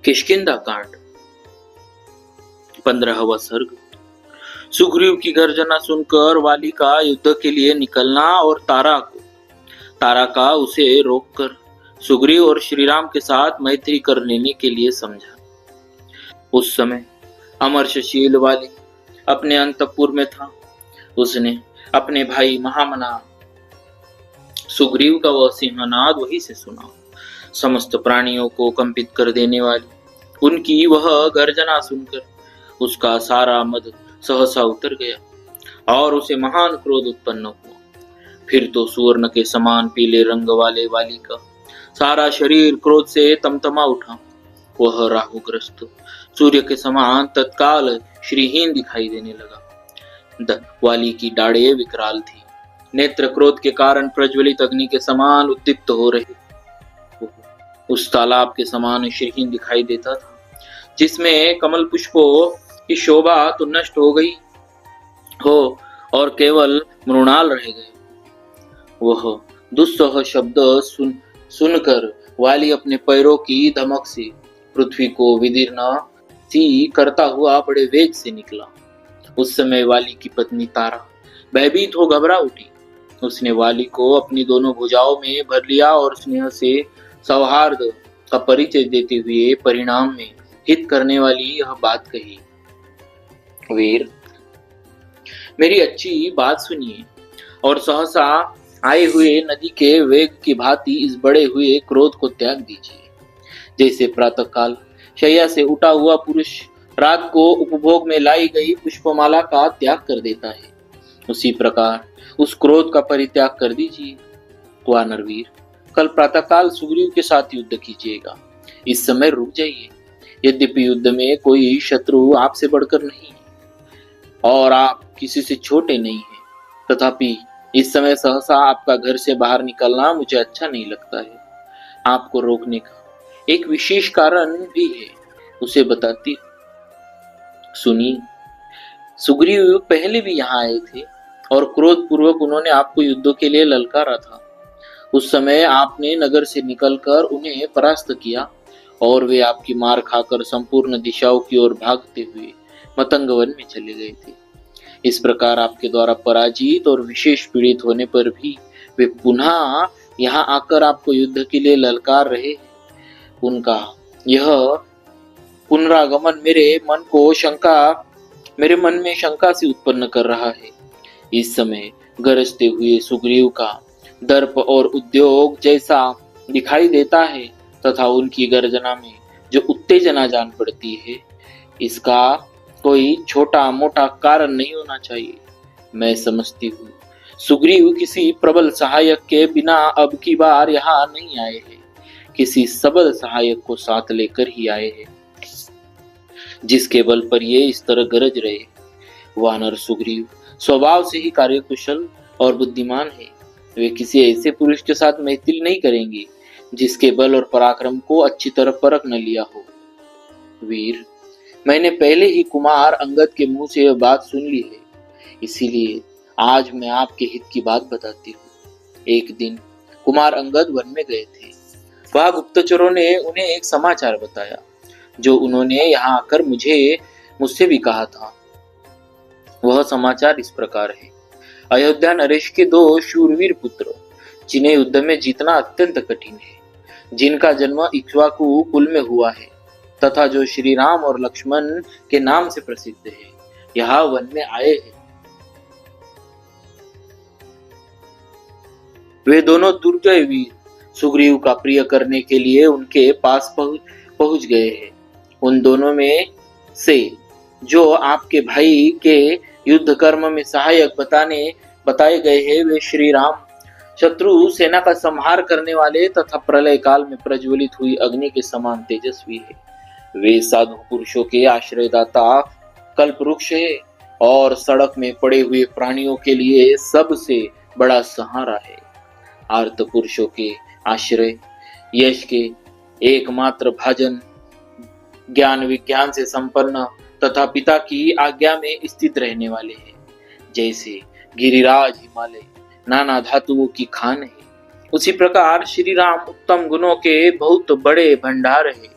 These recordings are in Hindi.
किष्किंधा कांड 15वां सर्ग। सुग्रीव की गर्जना सुनकर वाली का युद्ध के लिए निकलना और तारा का उसे रोककर सुग्रीव और श्रीराम के साथ मैत्री कर लेने के लिए समझा। उस समय अमर्षशील वाली अपने अंतपुर में था। उसने अपने भाई महामना सुग्रीव का वह सिंहनाद वहीं से सुना। समस्त प्राणियों को कंपित कर देने वाली उनकी वह गर्जना सुनकर उसका सारा मद सहसा उतर गया और उसे महान क्रोध उत्पन्न हुआ। फिर तो सुवर्ण के समान पीले रंग वाले वाली का सारा शरीर क्रोध से तमतमा उठा। वह राहुग्रस्त सूर्य के समान तत्काल श्रीहीन दिखाई देने लगा। वाली की डाढ़ें विकराल थी, नेत्र क्रोध के कारण प्रज्वलित अग्नि के समान उद्दीप्त हो रहे। उस तालाब के समान श्रीहीन दिखाई देता था जिसमें कमल पुष्पों की शोभा तो नष्ट हो गई हो और केवल मृणाल रह गए। वह दुस्सह शब्द सुनकर वाली अपने पैरों की धमक से पृथ्वी को विदीर्ण सी करता हुआ बड़े वेग से निकला। उस समय वाली की पत्नी तारा भयभीत हो घबरा उठी। उसने वाली को अपनी दोनों भुजाओं में भर लिया और स्नेह से सौहार्द का परिचय देते हुए परिणाम में हित करने वाली यह बात कही। वीर, मेरी अच्छी बात सुनिए और सहसा आए हुए नदी के वेग की भांति इस बढ़े हुए क्रोध को त्याग दीजिए। जैसे प्रातःकाल शैया से उठा हुआ पुरुष रात को उपभोग में लाई गई पुष्पमाला का त्याग कर देता है, उसी प्रकार उस क्रोध का परित्याग कर दीजिए। वानरवीर, कल प्रातःकाल सुग्रीव के साथ युद्ध कीजिएगा। इस समय रुक जाइए। यद्यपि युद्ध में कोई शत्रु आपसे बढ़कर नहीं है और आप किसी से छोटे नहीं हैं, तथापि इस समय सहसा आपका घर से बाहर निकलना मुझे अच्छा नहीं लगता है। आपको रोकने का एक विशेष कारण भी है, उसे बताती हूँ। सुनिए, सुग्रीव पहले भी यहाँ आए थे और क्रोध पूर्वक उन्होंने आपको युद्ध के लिए ललकारा था। उस समय आपने नगर से निकलकर उन्हें परास्त किया और वे आपकी मार खाकर संपूर्ण दिशाओं की ओर भागते हुए मतंग वन में चले गए थे। इस प्रकार आपके द्वारा पराजित और विशेष पीड़ित होने पर भी वे पुनः यहाँ आकर आपको युद्ध के लिए ललकार रहे। उनका यह पुनरागमन मेरे मन में शंका से उत्पन्न कर रहा है। इस समय गरजते हुए सुग्रीव का दर्प और उद्योग जैसा दिखाई देता है तथा उनकी गर्जना में जो उत्तेजना जान पड़ती है, इसका कोई छोटा मोटा कारण नहीं होना चाहिए। मैं समझती हूँ सुग्रीव किसी प्रबल सहायक के बिना अब की बार यहाँ नहीं आए हैं, किसी सबल सहायक को साथ लेकर ही आए हैं, जिसके बल पर ये इस तरह गरज रहे। वानर सुग्रीव स्वभाव से ही कार्यकुशल और बुद्धिमान है। वे किसी ऐसे पुरुष के साथ मैत्री नहीं करेंगे जिसके बल और पराक्रम को अच्छी तरह परख न लिया हो। वीर, मैंने पहले ही कुमार अंगद के मुंह से यह बात सुन ली है, इसीलिए आज मैं आपके हित की बात बताती हूँ। एक दिन कुमार अंगद वन में गए थे। वहां गुप्तचरों ने उन्हें एक समाचार बताया जो उन्होंने यहाँ आकर मुझसे भी कहा था। वह समाचार इस प्रकार है। अयोध्या नरेश के 2 शूरवीर पुत्र, जिन्हें युद्ध में जीतना अत्यंत कठिन है, जिनका जन्म इक्ष्वाकु कुल में हुआ है तथा जो श्री राम और लक्ष्मण के नाम से प्रसिद्ध है, यहाँ वन में आए हैं। वे दोनों दुर्जय वीर सुग्रीव का प्रिय करने के लिए उनके पास पहुंच गए हैं। उन दोनों में से जो आपके भाई के युद्ध कर्म में सहायक बताए गए हैं, वे श्री राम शत्रु सेना का संहार करने वाले तथा प्रलय काल में प्रज्वलित हुई अग्नि के समान तेजस्वी है। वे साधु पुरुषों के आश्रयदाता कल्प वृक्ष है और सड़क में पड़े हुए प्राणियों के लिए सबसे बड़ा सहारा है। आर्त पुरुषों के आश्रय, यश के एकमात्र भाजन, ज्ञान विज्ञान से संपन्न तथा पिता की आज्ञा में स्थित रहने वाले हैं। जैसे गिरिराज हिमालय नाना धातुओं की खान है, उसी प्रकार श्री राम उत्तम गुणों के बहुत बड़े भंडार है।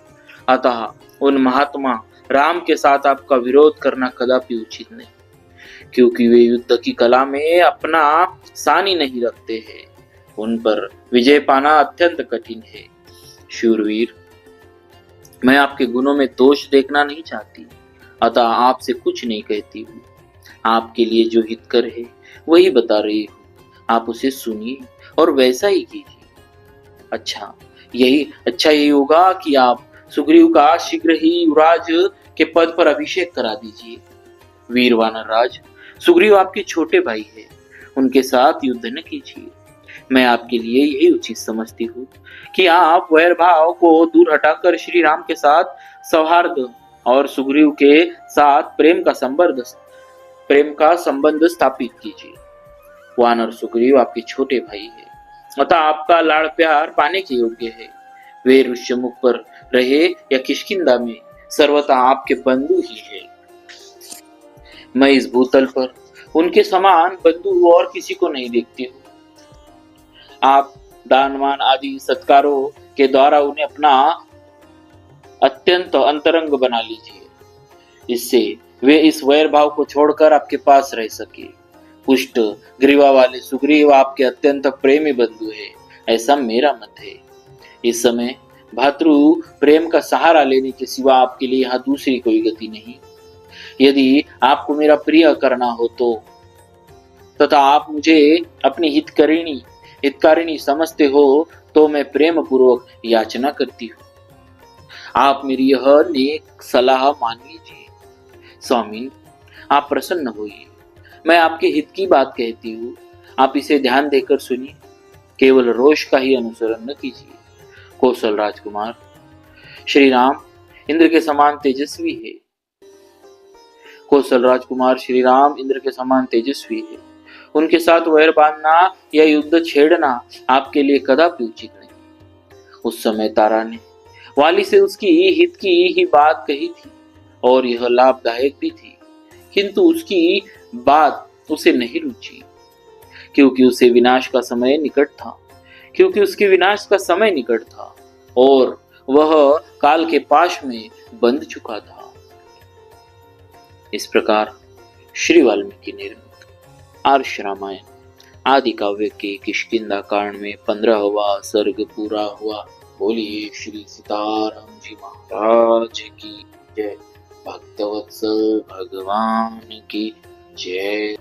अतः उन महात्मा राम के साथ आपका विरोध करना कदापि उचित नहीं, क्योंकि वे युद्ध की कला में अपना सानी नहीं रखते हैं। उन पर विजय पाना अत्यंत कठिन है। शूरवीर, मैं आपके गुणों में दोष देखना नहीं चाहती, अतः आपसे कुछ नहीं कहती हूँ। आपके लिए जो हितकर है वही बता रही हूँ, आप उसे सुनिए और वैसा ही कीजिए। अच्छा यही होगा कि आप सुग्रीव का शीघ्र ही युवराज के पद पर अभिषेक करा दीजिए। वीर वानर राज, सुग्रीव आपके छोटे भाई है, उनके साथ युद्ध न कीजिए। मैं आपके लिए यही उचित समझती हूँ कि आप वैर भाव को दूर हटाकर श्री राम के साथ सौहार्द और सुग्रीव के साथ प्रेम का संबंध स्थापित कीजिए। वानर सुग्रीव आपके छोटे भाई है, अतः आपका लाड़ प्यार पाने के योग्य है। वे ऋष्यमुख पर रहे या किष्किंधा में, सर्वथा आपके बंधु ही है। मैं इस भूतल पर उनके समान बंधु और किसी को नहीं देखती हूँ। आप दानवान आदि सत्कारों के द्वारा उन्हें अपना अत्यंत अंतरंग बना लीजिए, इससे वे इस वैर भाव को छोड़कर आपके पास रह सके। पुष्ट ग्रीवा वाले सुग्रीव आपके अत्यंत प्रेमी बंधु है, ऐसा मेरा मत है। इस समय भातृ प्रेम का सहारा लेने के सिवा आपके लिए यहाँ दूसरी कोई गति नहीं। यदि आपको मेरा प्रिय करना हो तो तथा आप मुझे अपनी हितकारिणी समझते हो तो मैं प्रेम पूर्वक याचना करती हूँ। आप मेरी यह नेक सलाह मान लीजिए। स्वामी, आप प्रसन्न होइए, मैं आपके हित की बात कहती हूँ, आप इसे ध्यान देकर सुनिए, केवल रोष का ही अनुसरण न कीजिए। कौशल राजकुमार, श्री राम इंद्र के समान तेजस्वी है। कौशल राजकुमार श्री राम इंद्र के समान तेजस्वी है। उनके साथ वैर बांधना या युद्ध छेड़ना आपके लिए कदापि उचित नहीं। उस समय तारा ने वाली से उसकी हित की ही बात कही थी और यह लाभदायक भी थी, किंतु उसकी बात उसे नहीं रुची, क्योंकि उसके विनाश का समय निकट था और वह काल के पाश में बंध चुका था। इस प्रकार श्री वाल्मीकि निर्मित आर्ष रामायण आदि काव्य के किष्किंधा कांड में 15वां सर्ग पूरा हुआ। बोलिए श्री सीताराम जी महाराज की जय। भक्तवत्सल भगवान की जय।